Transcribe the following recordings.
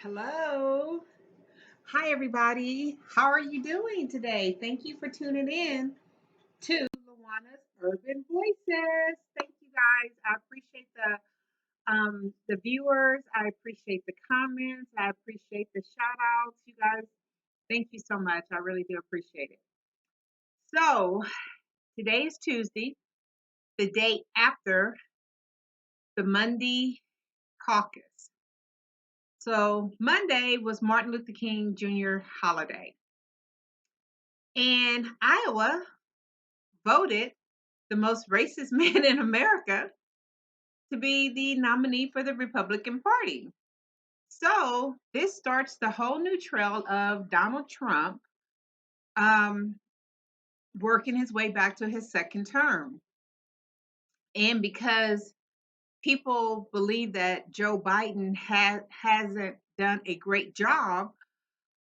Hello. Hi, everybody. How are you doing today? Thank you for tuning in to Luana's Urban Voices. Thank you, guys. I appreciate the viewers. I appreciate the comments. I appreciate the shout outs. You guys, thank you so much. I really do appreciate it. So, today is Tuesday, the day after the Monday caucus. So, Monday was Martin Luther King Jr. holiday. And Iowa voted the most racist man in America to be the nominee for the Republican Party. So this starts the whole new trail of Donald Trump um, working his way back to his second term. And because people believe that Joe Biden hasn't done a great job,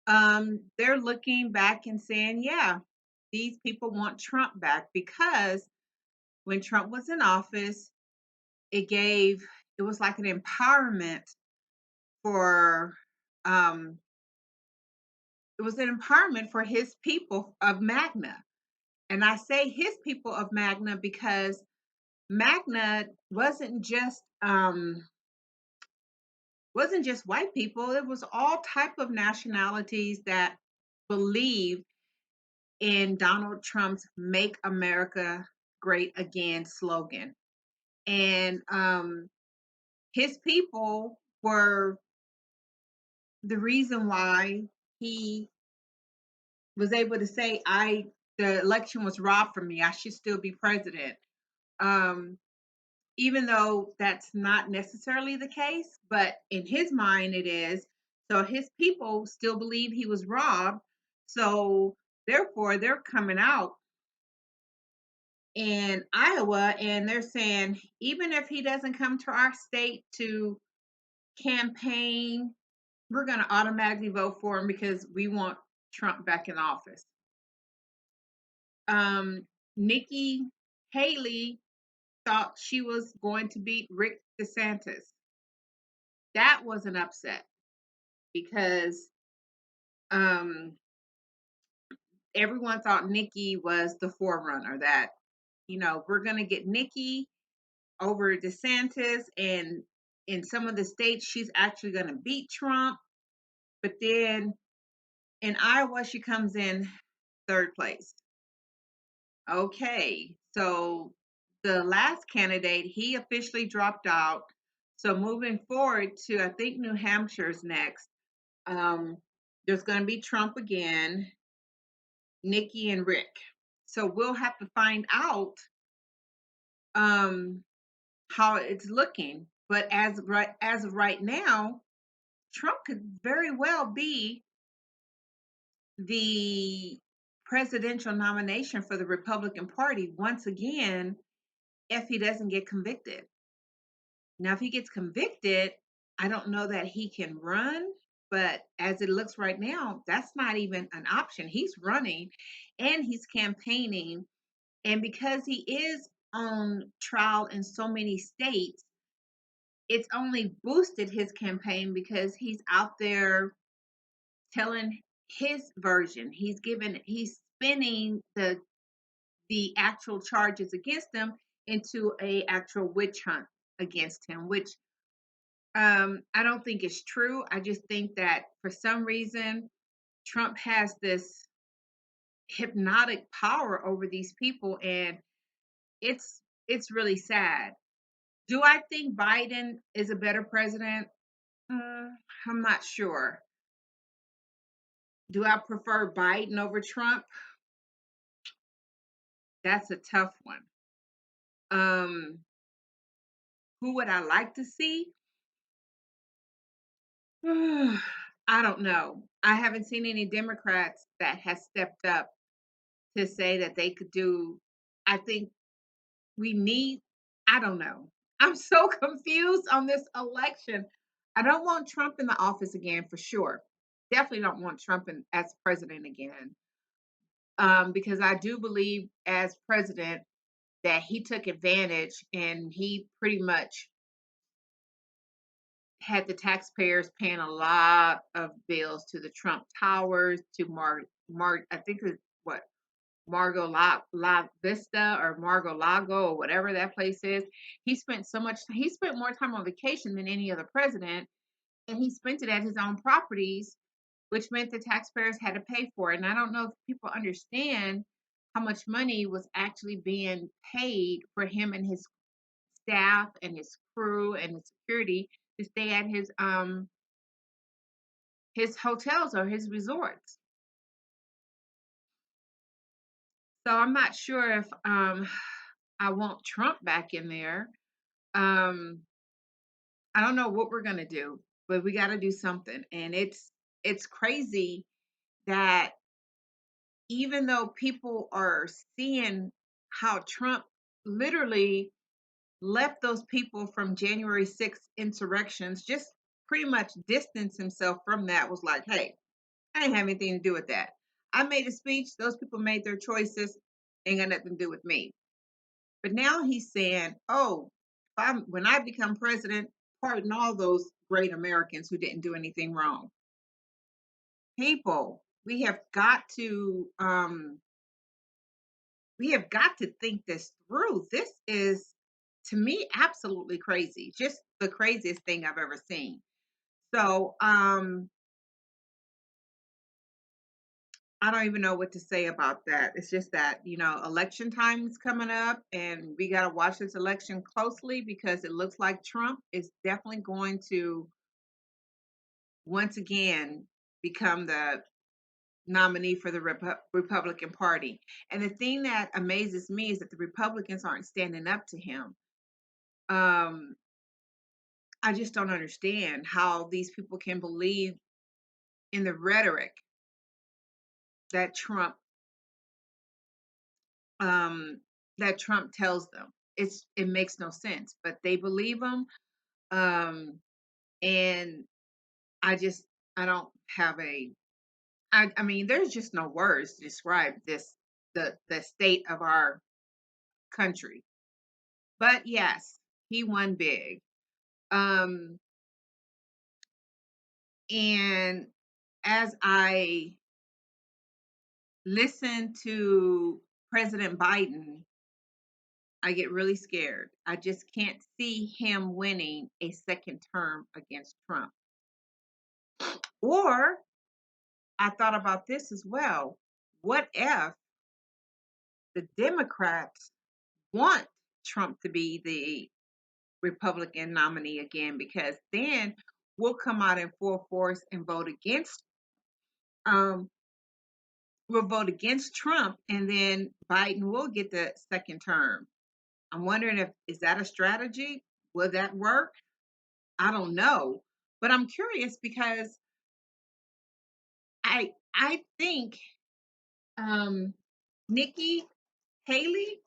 they're looking back and saying, yeah, these people want Trump back because when Trump was in office, it gave it was like an empowerment for um it was an empowerment for his people of Magna. And I say his people of Magna because Magna wasn't just white people. It was all type of nationalities that believe in Donald Trump's Make America Great Again slogan. And his people were the reason why he was able to say, I the election was robbed from me, I should still be president. um Even though that's not necessarily the case, but in his mind it is. So his people still believe he was robbed, so therefore they're coming out in Iowa and they're saying, even if he doesn't come to our state to campaign, we're going to automatically vote for him because we want Trump back in office. Nikki Haley thought she was going to beat Rick DeSantis. That was an upset because um, everyone thought Nikki was the forerunner, that, we're going to get Nikki over DeSantis, and in some of the states, she's actually going to beat Trump. But then in Iowa, she comes in third place. Okay, so the last candidate, he officially dropped out. So moving forward to, I think, New Hampshire's next. Um, there's going to be Trump again, Nikki and Rick. So we'll have to find out um, how it's looking. But as of right now, Trump could very well be the presidential nomination for the Republican Party once again if he doesn't get convicted. Now, if he gets convicted, I don't know that he can run, but as it looks right now, that's not even an option. He's running and he's campaigning. And because he is on trial in so many states, it's only boosted his campaign because he's out there telling his version. He's spinning the actual charges against him into a actual witch hunt against him, which I don't think is true. I just think that for some reason Trump has this hypnotic power over these people, and it's really sad. Do I think Biden is a better president? Uh, I'm not sure. Do I prefer Biden over Trump? That's a tough one. Um, who would I like to see? I don't know. I haven't seen any Democrats that has stepped up to say that they could do. I think we need, I don't know. I'm so confused on this election. I don't want Trump in the office again for sure. Definitely don't want Trump as president again. Because I do believe as president that he took advantage and he pretty much had the taxpayers paying a lot of bills to the Trump Towers, to I think it's what, La Vista or Margo Lago or whatever that place is. He spent more time on vacation than any other president, and he spent it at his own properties, which meant the taxpayers had to pay for it. And I don't know if people understand how much money was actually being paid for him and his staff and his crew and his security to stay at his hotels or his resorts. So I'm not sure if I want Trump back in there. Um, I don't know what we're gonna do, but we got to do something. And it's crazy that even though people are seeing how Trump literally left those people from January 6th insurrections, just pretty much distanced himself from that, was like, hey, I didn't have anything to do with that. I made a speech, those people made their choices, ain't got nothing to do with me. But now he's saying, oh, when I become president, pardon all those great Americans who didn't do anything wrong. People, we have got to think this through. This is, to me, absolutely crazy. Just the craziest thing I've ever seen. So I don't even know what to say about that. It's just that, election time is coming up and we got to watch this election closely because it looks like Trump is definitely going to once again become the nominee for the Republican Party. And the thing that amazes me is that the Republicans aren't standing up to him. Um, I just don't understand how these people can believe in the rhetoric that um, Trump tells them. It makes no sense, but they believe him. Um, and I just I don't have I mean, there's just no words to describe the state of our country. But yes, he won big. Um, and as I listen to President Biden, I get really scared. I just can't see him winning a second term against Trump. Or I thought about this as well. What if the Democrats want Trump to be the Republican nominee again? Because then we'll come out in full force and um vote against Trump, and then Biden will get the second term. I'm wondering, if is that a strategy? Will that work? I don't know, but I'm curious because I think um, Nikki Haley,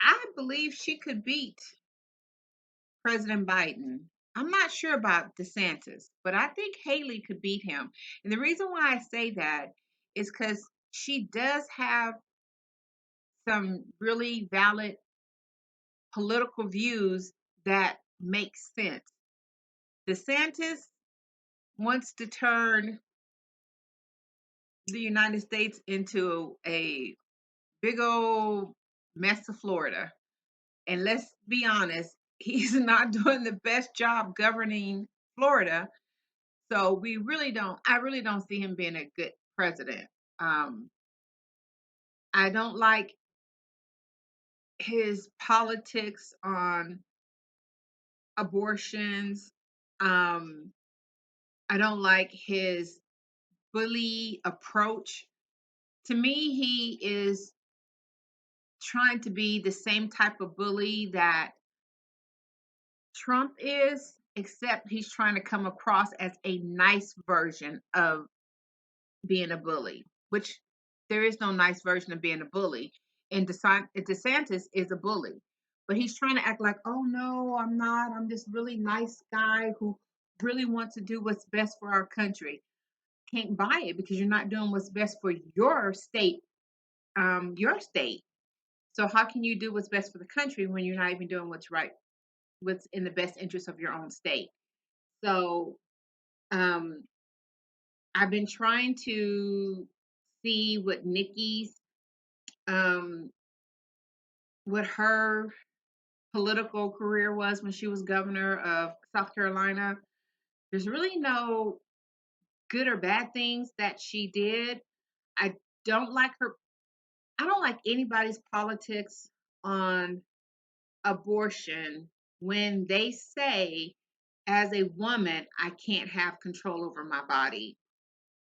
I believe she could beat President Biden. I'm not sure about DeSantis, but I think Haley could beat him. And the reason why I say that is because she does have some really valid political views that make sense. DeSantis wants to turn the United States into a big old mess of Florida. And let's be honest, he's not doing the best job governing Florida. So I really don't see him being a good president. Um, I don't like his politics on abortions. Um, I don't like his bully approach. To me, he is trying to be the same type of bully that Trump is, except he's trying to come across as a nice version of being a bully, which there is no nice version of being a bully. And DeSantis is a bully, but he's trying to act like, oh no, I'm not. I'm this really nice guy who really wants to do what's best for our country. Can't buy it because you're not doing what's best for your state. Your state. So how can you do what's best for the country when you're not even doing what's right, what's in the best interest of your own state? So um, I've been trying to see what Nikki's, um, what her political career was when she was governor of South Carolina. There's really no good or bad things that she did. I don't like her. I don't like anybody's politics on abortion when they say, as a woman, I can't have control over my body.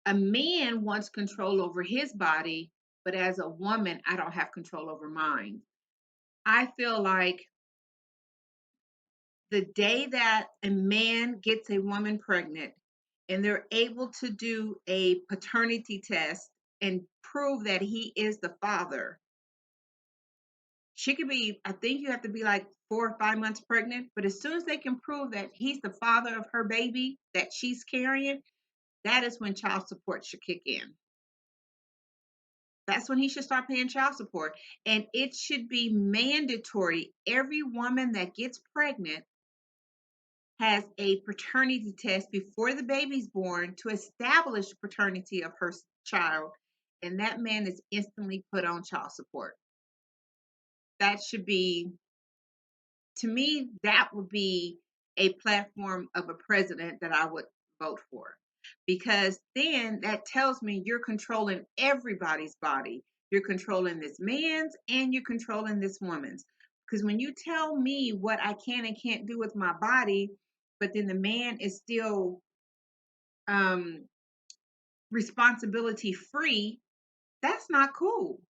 A man wants control over his body, but as a woman, I don't have control over mine. I feel like the day that a man gets a woman pregnant and they're able to do a paternity test and prove that he is the father, she could be, I think you have to be like 4 or 5 months pregnant, but as soon as they can prove that he's the father of her baby that she's carrying, that is when child support should kick in. That's when he should start paying child support. And it should be mandatory. Every woman that gets pregnant has a paternity test before the baby's born to establish paternity of her child. And that man is instantly put on child support. That should be, to me, that would be a platform of a president that I would vote for. Because then that tells me you're controlling everybody's body. You're controlling this man's and you're controlling this woman's. Because when you tell me what I can and can't do with my body, but then the man is still um, responsibility free, that's not cool.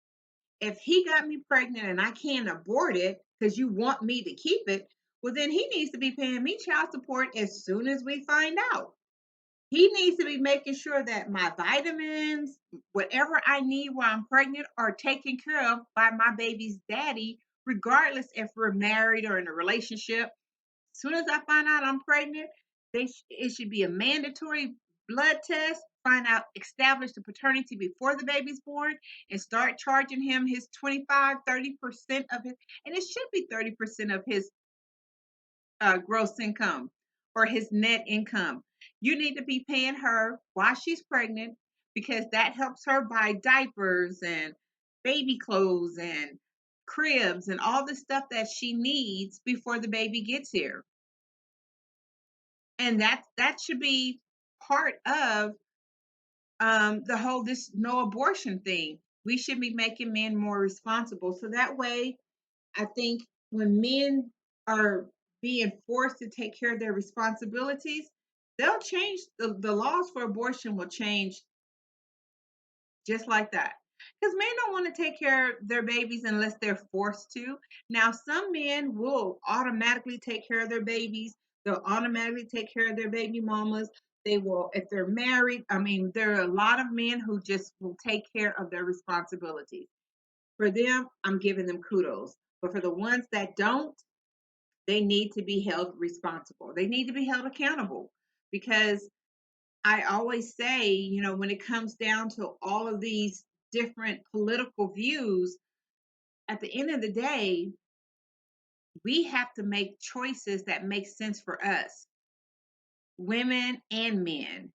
If he got me pregnant and I can't abort it because you want me to keep it, well, then he needs to be paying me child support as soon as we find out. He needs to be making sure that my vitamins, whatever I need while I'm pregnant, are taken care of by my baby's daddy, regardless if we're married or in a relationship. As soon as I find out I'm pregnant, it should be a mandatory blood test, find out, establish the paternity before the baby's born, and start charging him his 25, 30% of his, and it should be 30% of his gross income or his net income. You need to be paying her while she's pregnant because that helps her buy diapers and baby clothes and cribs and all the stuff that she needs before the baby gets here. And that should be part of the whole this no abortion thing. We should be making men more responsible. So that way, I think when men are being forced to take care of their responsibilities, they'll change the laws for abortion will change just like that. Because men don't want to take care of their babies unless they're forced to. Now, some men will automatically take care of their babies. They'll automatically take care of their baby mamas. They will, if they're married. I mean, there are a lot of men who just will take care of their responsibilities. For them, I'm giving them kudos. But for the ones that don't, they need to be held responsible. They need to be held accountable because I always say, when it comes down to all of these different political views, at the end of the day, we have to make choices that make sense for us, women and men.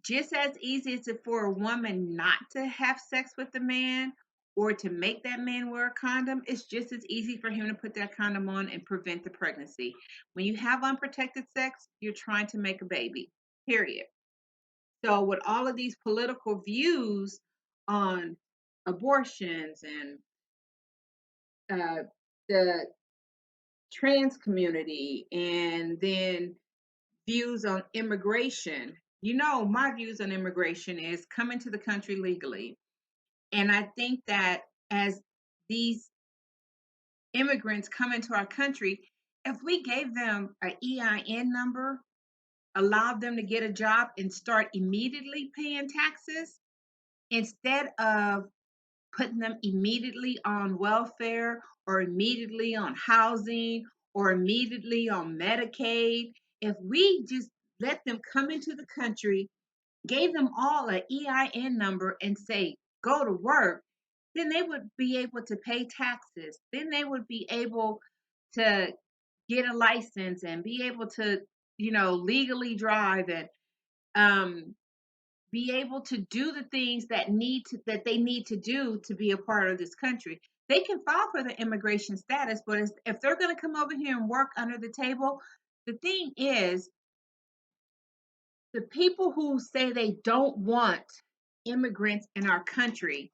Just as easy as it for a woman not to have sex with a man or to make that man wear a condom, it's just as easy for him to put that condom on and prevent the pregnancy. When you have unprotected sex, you're trying to make a baby, period. So, with all of these political views on abortions and uh, the trans community, and then views on immigration, my views on immigration is coming to the country legally. And I think that as these immigrants come into our country, if we gave them an EIN number, allowed them to get a job and start immediately paying taxes, instead of putting them immediately on welfare or immediately on housing or immediately on Medicaid, if we just let them come into the country, gave them all an EIN number and say, go to work, then they would be able to pay taxes. Then they would be able to get a license and be able to, legally drive and um, be able to do the things that they need to do to be a part of this country. They can file for the immigration status, but if they're going to come over here and work under the table, the thing is, the people who say they don't want immigrants in our country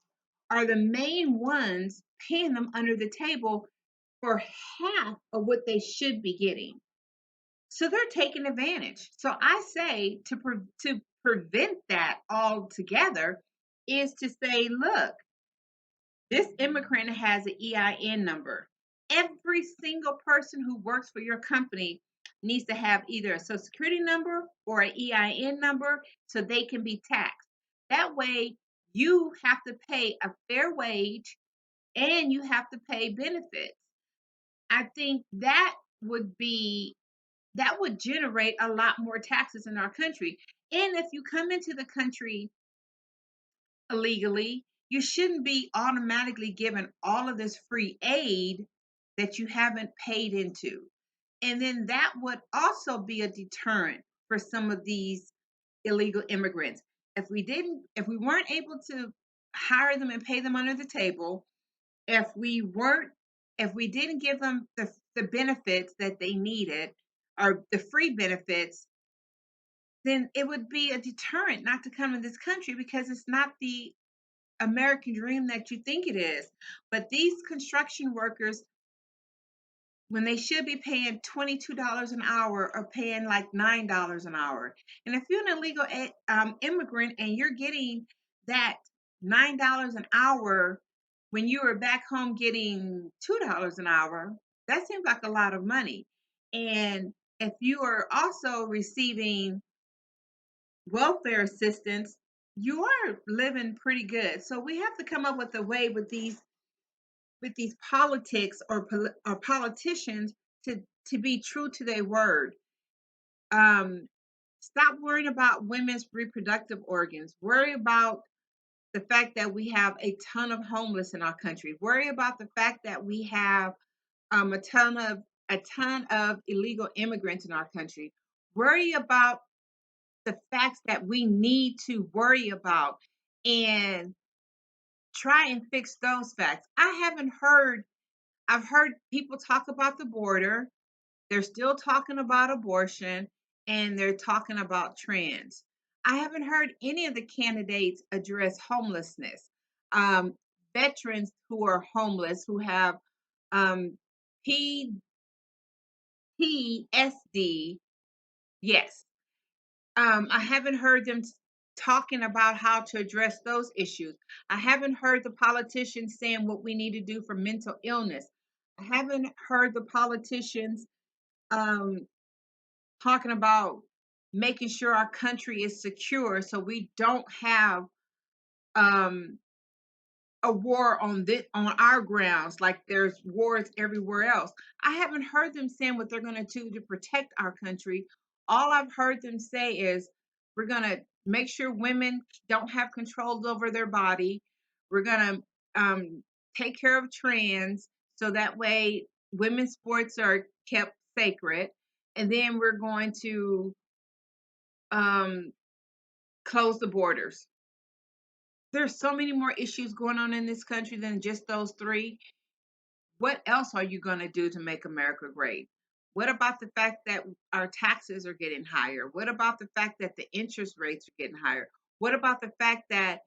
are the main ones paying them under the table for half of what they should be getting. So they're taking advantage. So I say to prevent that altogether is to say, look, this immigrant has an EIN number. Every single person who works for your company needs to have either a social security number or an EIN number so they can be taxed. That way, you have to pay a fair wage and you have to pay benefits. I think that would generate a lot more taxes in our country. And if you come into the country illegally, you shouldn't be automatically given all of this free aid that you haven't paid into. And then that would also be a deterrent for some of these illegal immigrants. If we weren't able to hire them and pay them under the table, if we weren't, if we didn't give them the benefits that they needed or the free benefits, then it would be a deterrent not to come to this country because it's not the American dream that you think it is. But these construction workers, when they should be paying $22 an hour, are paying like $9 an hour. And if you're an illegal immigrant and you're getting that $9 an hour when you were back home getting $2 an hour, that seems like a lot of money. And if you are also receiving welfare assistance, you are living pretty good. So we have to come up with a way with these politics or politicians to be true to their word. Um, Stop worrying about women's reproductive organs. Worry about the fact that we have a ton of homeless in our country. Worry about the fact that we have a ton of illegal immigrants in our country. Worry about the facts that we need to worry about and try and fix those facts. I've heard people talk about the border, they're still talking about abortion, and they're talking about trans. I haven't heard any of the candidates address homelessness. Um, Veterans who are homeless, who have um, PTSD, yes, I haven't heard them talking about how to address those issues. I haven't heard the politicians saying what we need to do for mental illness. I haven't heard the politicians um, talking about making sure our country is secure so we don't have um, a war on our grounds like there's wars everywhere else. I haven't heard them saying what they're going to do to protect our country. All I've heard them say is we're going to make sure women don't have control over their body. We're going to take care of trans so that way women's sports are kept sacred. And then we're going to um, close the borders. There's so many more issues going on in this country than just those three. What else are you going to do to make America great? What about the fact that our taxes are getting higher? What about the fact that the interest rates are getting higher? What about the fact that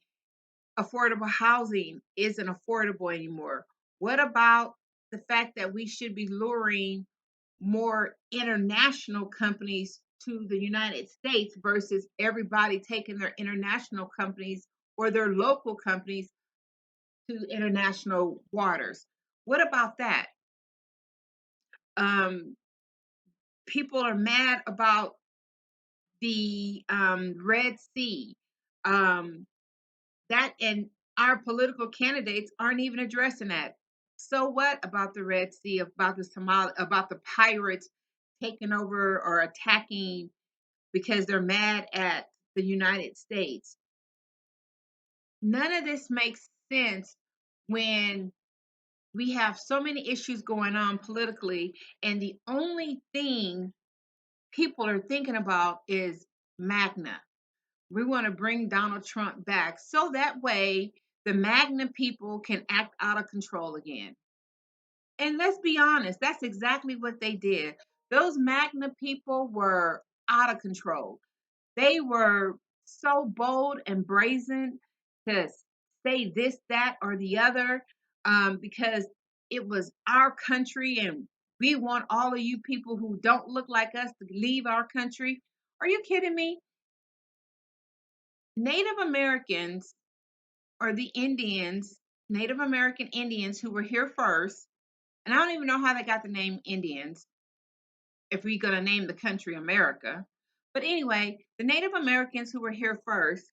affordable housing isn't affordable anymore? What about the fact that we should be luring more international companies to the United States versus everybody taking their international companies or their local companies to international waters? What about that? Um, People are mad about the Red Sea. Um, that and our political candidates aren't even addressing that. So what about the Red Sea? About the Somali? About the pirates taking over or attacking because they're mad at the United States? None of this makes sense when we have so many issues going on politically, and the only thing people are thinking about is MAGNA. We want to bring Donald Trump back so that way the MAGNA people can act out of control again. And let's be honest, that's exactly what they did. Those MAGNA people were out of control. They were so bold and brazen to say this, that, or the other, because it was our country and we want all of you people who don't look like us to leave our country. Are you kidding me? Native Americans or the Indians, Native American Indians who were here first, and I don't even know how they got the name Indians if we're going to name the country America. But anyway, the Native Americans who were here first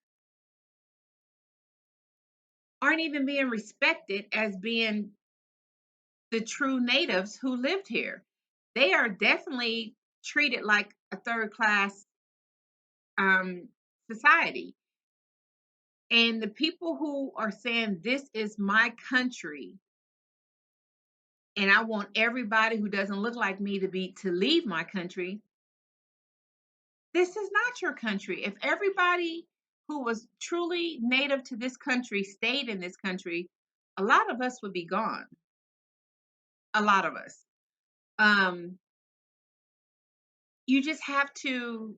aren't even being respected as being the true natives who lived here. They are definitely treated like a third class um, society. And the people who are saying, this is my country, and I want everybody who doesn't look like me to leave my country, this is not your country. If everybody who was truly native to this country stayed in this country, a lot of us would be gone. A lot of us. Um, you just have to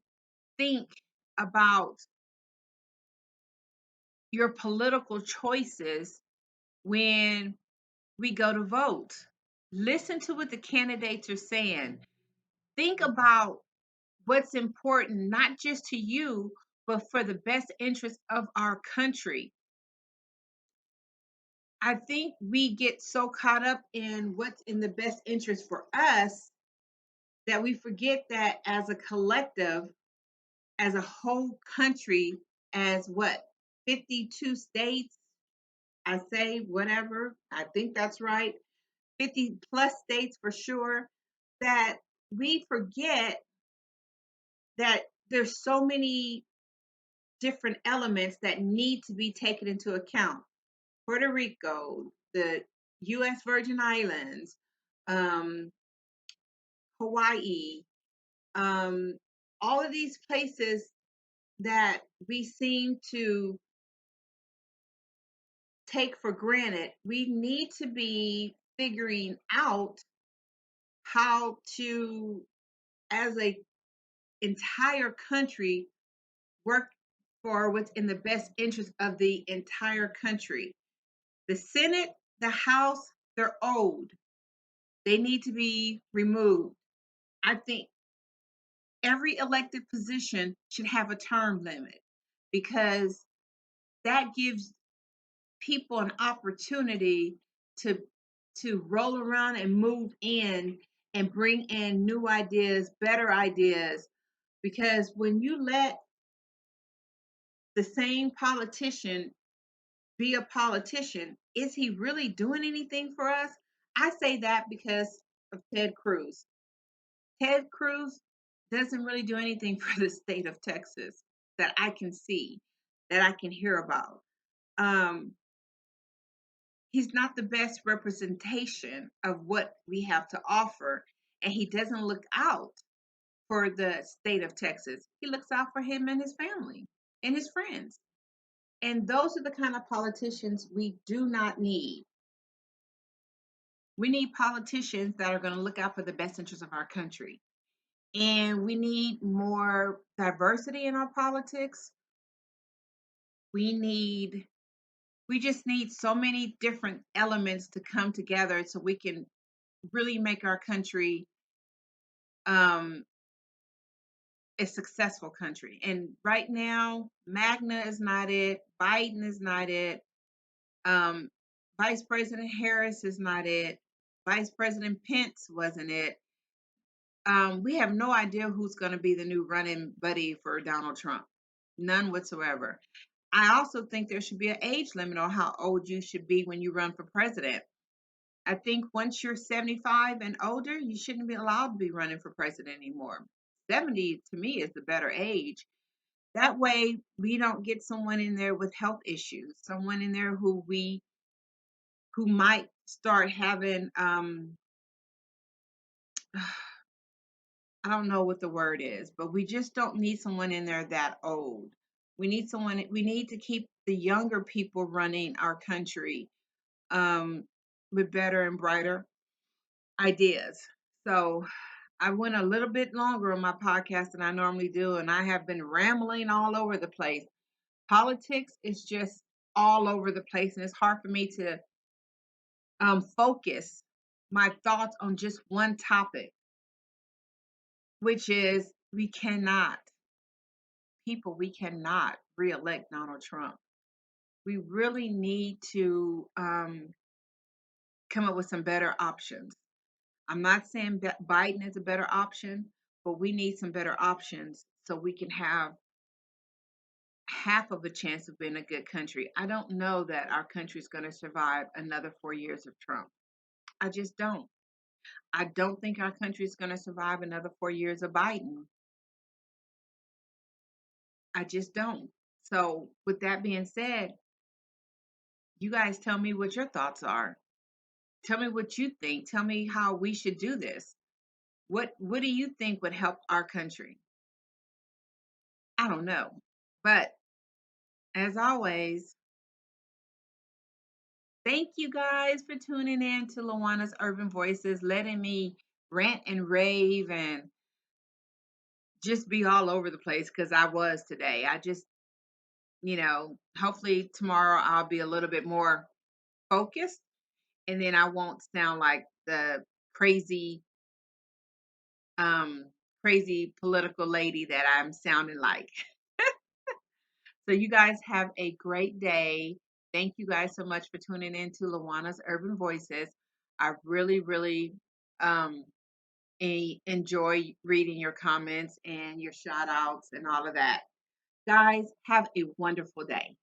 think about your political choices when we go to vote. Listen to what the candidates are saying. Think about what's important, not just to you, but for the best interest of our country. I think we get so caught up in what's in the best interest for us that we forget that as a collective, as a whole country, as what, 52 states, I say whatever, I think that's right, 50 plus states for sure, that we forget that there's so many different elements that need to be taken into account. Puerto Rico, the US Virgin Islands, um, Hawaii, um, all of these places that we seem to take for granted, we need to be figuring out how to, as a entire country, work for what's in the best interest of the entire country. The Senate, the House, they're old. They need to be removed. I think every elected position should have a term limit because that gives people an opportunity to roll around and move in and bring in new ideas, better ideas. Because when you let the same politician be a politician, is he really doing anything for us? I say that because of Ted Cruz. Ted Cruz doesn't really do anything for the state of Texas that I can see, that I can hear about. Um, he's not the best representation of what we have to offer, and he doesn't look out for the state of Texas. He looks out for him and his family and his friends. And those are the kind of politicians we do not need. We need politicians that are going to look out for the best interests of our country. And we need more diversity in our politics. We need we just need so many different elements to come together so we can really make our country um, a successful country. And right now, Magna is not it. Biden is not it. Um, Vice President Harris is not it. Vice President Pence wasn't it. We have no idea who's going to be the new running buddy for Donald Trump. None whatsoever. I also think there should be an age limit on how old you should be when you run for president. I think once you're 75 and older, you shouldn't be allowed to be running for president anymore. 70 to me is the better age. That way, we don't get someone in there with health issues, someone in there who might start having I don't know what the word is, but we just don't need someone in there that old. We need to keep the younger people running our country um, with better and brighter ideas. So I went a little bit longer on my podcast than I normally do, and I have been rambling all over the place. Politics is just all over the place, and it's hard for me to focus my thoughts on just one topic, which is we cannot reelect Donald Trump. We really need to come up with some better options. I'm not saying Biden is a better option, but we need some better options so we can have half of a chance of being a good country. I don't know that our country is going to survive another 4 years of Trump. I just don't. I don't think our country is going to survive another 4 years of Biden. I just don't. So, with that being said, you guys tell me what your thoughts are. Tell me what you think. Tell me how we should do this. What do you think would help our country? I don't know. But as always, thank you guys for tuning in to Lawana's Urban Voices, letting me rant and rave and just be all over the place because I was today. I just, hopefully tomorrow I'll be a little bit more focused and then I won't sound like the crazy, um, crazy political lady that I'm sounding like. So you guys have a great day. Thank you guys so much for tuning in to Lawana's Urban Voices. I really, really um, enjoy reading your comments and your shout outs and all of that. Guys, have a wonderful day.